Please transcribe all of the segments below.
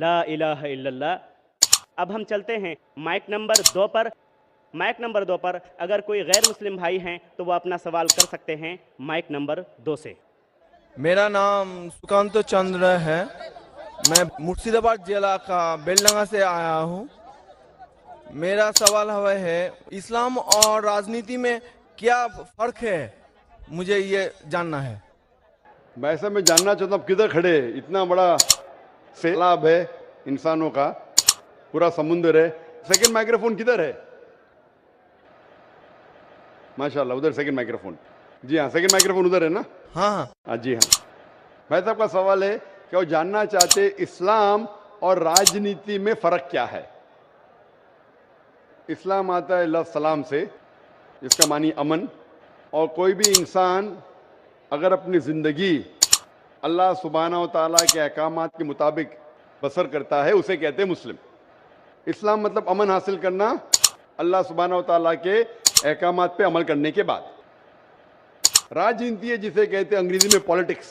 لا الہ الا اللہ۔ اب ہم چلتے ہیں مائک نمبر 2 پر۔ مائک نمبر 2 پر اگر کوئی غیر مسلم بھائی ہیں تو وہ اپنا سوال کر سکتے ہیں مائک نمبر 2 سے۔ میرا نام سکانت چندر ہے، میں مرشید آباد ضلع کا بیلڈنگا سے آیا ہوں۔ میرا سوال ہے اسلام اور راجنیتی میں کیا فرق ہے، مجھے یہ جاننا ہے۔ ویسے میں جاننا چاہتا ہوں کدھر کھڑے، اتنا بڑا سیلاب ہے انسانوں کا، پورا سمندر ہے، سیکنڈ مائکروفون کدھر ہے؟ ماشاءاللہ ادھر سیکنڈ مائکروفون، جی ہاں سیکنڈ مائکروفون ادھر ہے نا؟ ہاں جی ہاں۔ بھائی صاحب کا سوال ہے کہ وہ جاننا چاہتے اسلام اور راجنیتی میں فرق کیا ہے۔ اسلام آتا ہے لفظ سلام سے، جس کا معنی امن، اور کوئی بھی انسان اگر اپنی زندگی اللہ سبحانہ و تعالیٰ کے احکامات کے مطابق بسر کرتا ہے اسے کہتے ہیں مسلم۔ اسلام مطلب امن حاصل کرنا اللہ سبحانہ و تعالیٰ کے احکامات پہ عمل کرنے کے بعد۔ راجنیتی ہے جسے کہتے ہیں انگریزی میں پالیٹکس۔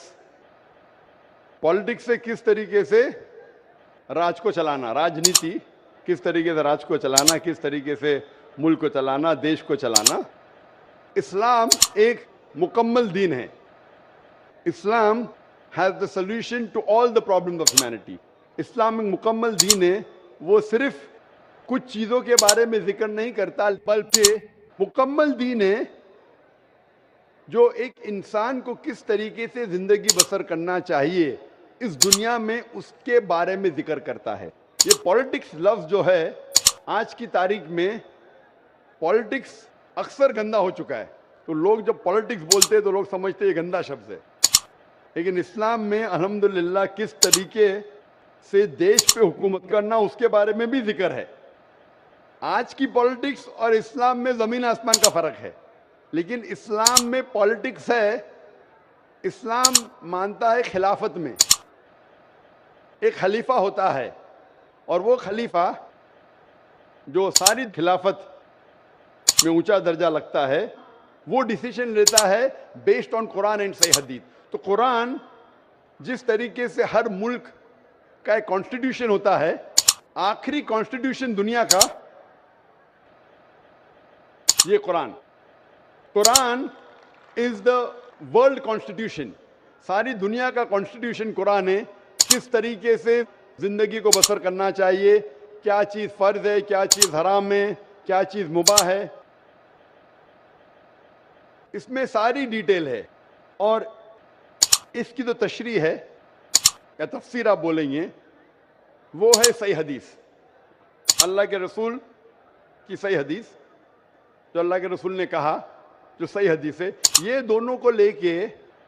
پالیٹکس سے کس طریقے سے راج کو چلانا، راجنیتی کس طریقے سے راج کو چلانا، کس طریقے سے ملک کو چلانا، دیش کو چلانا۔ اسلام ایک مکمل دین ہے۔ اسلام has the solution to all the problems of humanity۔ اسلام ایک مکمل دین ہے، وہ صرف کچھ چیزوں کے بارے میں ذکر نہیں کرتا بلکہ مکمل دین ہے جو ایک انسان کو کس طریقے سے زندگی بسر کرنا چاہیے اس دنیا میں اس کے بارے میں ذکر کرتا ہے۔ یہ پالیٹکس لفظ جو ہے آج کی تاریخ میں پالیٹکس اکثر گندا ہو چکا ہے، تو لوگ جب پالیٹکس بولتے ہیں تو لوگ سمجھتے ہیں یہ گندا شبد ہے، لیکن اسلام میں الحمدللہ کس طریقے سے دیش پہ حکومت کرنا اس کے بارے میں بھی ذکر ہے۔ آج کی پالیٹکس اور اسلام میں زمین آسمان کا فرق ہے، لیکن اسلام میں پالیٹکس ہے، اسلام مانتا ہے خلافت میں ایک خلیفہ ہوتا ہے، اور وہ خلیفہ جو ساری خلافت میں اونچا درجہ لگتا ہے وہ ڈیسیشن لیتا ہے بیسڈ آن قرآن اینڈ صحیح حدیث۔ تو قرآن جس طریقے سے ہر ملک کا ایک کانسٹیٹیوشن ہوتا ہے، آخری کانسٹیٹیوشن دنیا کا یہ قرآن از دا ورلڈ کانسٹیٹیوشن، ساری دنیا کا کانسٹیٹیوشن قرآن ہے۔ کس طریقے سے زندگی کو بسر کرنا چاہیے، کیا چیز فرض ہے، کیا چیز حرام ہے، کیا چیز مباح ہے، اس میں ساری ڈیٹیل ہے۔ اور اس کی جو تشریح ہے یا تفسیر آپ بولیں گے وہ ہے صحیح حدیث، اللہ کے رسول کی صحیح حدیث، جو اللہ کے رسول نے کہا، جو صحیح حدیث ہے۔ یہ دونوں کو لے کے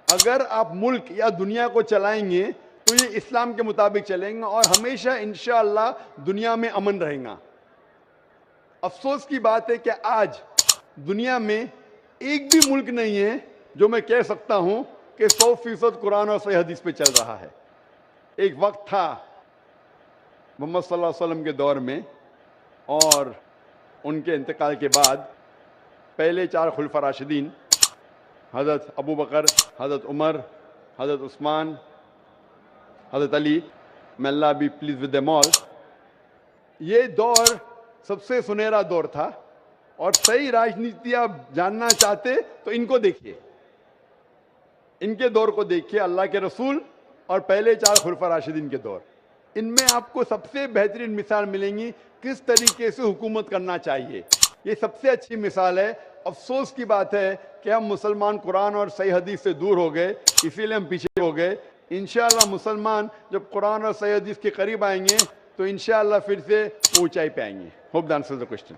اگر آپ ملک یا دنیا کو چلائیں گے تو یہ اسلام کے مطابق چلیں گا اور ہمیشہ انشاءاللہ دنیا میں امن رہے گا۔ افسوس کی بات ہے کہ آج دنیا میں ایک بھی ملک نہیں ہے جو میں کہہ سکتا ہوں کہ 100% قرآن اور صحیح حدیث پہ چل رہا ہے۔ ایک وقت تھا محمد صلی اللہ علیہ وسلم کے دور میں اور ان کے انتقال کے بعد پہلے 4 خلفاء راشدین حضرت ابو بکر، حضرت عمر، حضرت عثمان، حضرت علی، may Allah be pleased with them all، یہ دور سب سے سنہرا دور تھا۔ اور صحیح راجنیتی آپ جاننا چاہتے تو ان کو دیکھیے، ان کے دور کو دیکھیے، اللہ کے رسول اور پہلے 4 خلفاء راشدین کے دور، ان میں آپ کو سب سے بہترین مثال ملیں گی کس طریقے سے حکومت کرنا چاہیے۔ یہ سب سے اچھی مثال ہے۔ افسوس کی بات ہے کہ ہم مسلمان قرآن اور صحیح حدیث سے دور ہو گئے، اسی لیے ہم پیچھے ہو گئے۔ انشاءاللہ مسلمان جب قرآن اور صحیح حدیث کے قریب آئیں گے تو انشاءاللہ پھر سے اونچائی پہ آئیں گے۔ Hope that answers the question۔